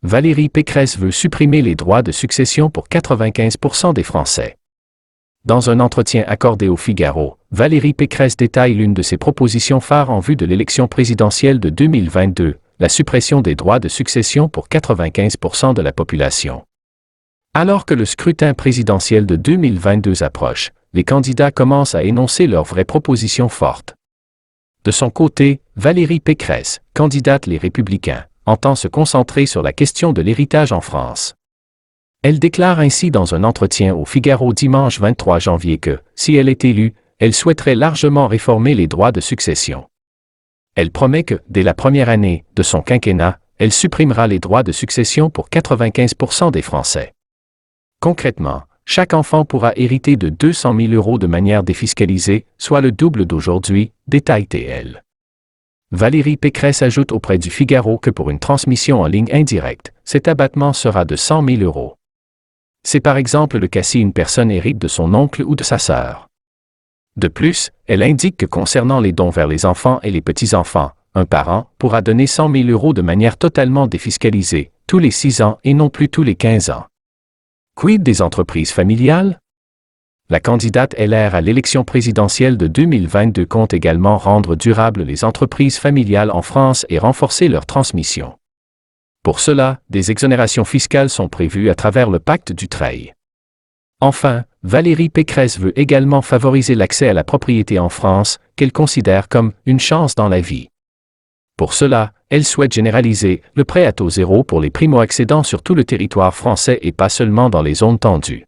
Valérie Pécresse veut supprimer les droits de succession pour 95% des Français. Dans un entretien accordé au Figaro, Valérie Pécresse détaille l'une de ses propositions phares en vue de l'élection présidentielle de 2022, la suppression des droits de succession pour 95% de la population. Alors que le scrutin présidentiel de 2022 approche, les candidats commencent à énoncer leurs vraies propositions fortes. De son côté, Valérie Pécresse, candidate Les Républicains, entend se concentrer sur la question de l'héritage en France. Elle déclare ainsi dans un entretien au Figaro dimanche 23 janvier que, si elle est élue, elle souhaiterait largement réformer les droits de succession. Elle promet que, dès la première année de son quinquennat, elle supprimera les droits de succession pour 95% des Français. Concrètement, chaque enfant pourra hériter de 200 000 € de manière défiscalisée, soit le double d'aujourd'hui, détaille TL. Valérie Pécresse ajoute auprès du Figaro que pour une transmission en ligne indirecte, cet abattement sera de 100 000 €. C'est par exemple le cas si une personne hérite de son oncle ou de sa sœur. De plus, elle indique que concernant les dons vers les enfants et les petits-enfants, un parent pourra donner 100 000 € de manière totalement défiscalisée, tous les 6 ans et non plus tous les 15 ans. Quid des entreprises familiales? La candidate LR à l'élection présidentielle de 2022 compte également rendre durables les entreprises familiales en France et renforcer leur transmission. Pour cela, des exonérations fiscales sont prévues à travers le pacte Dutreil. Enfin, Valérie Pécresse veut également favoriser l'accès à la propriété en France, qu'elle considère comme une chance dans la vie. Pour cela, elle souhaite généraliser le prêt à taux zéro pour les primo-accédants sur tout le territoire français et pas seulement dans les zones tendues.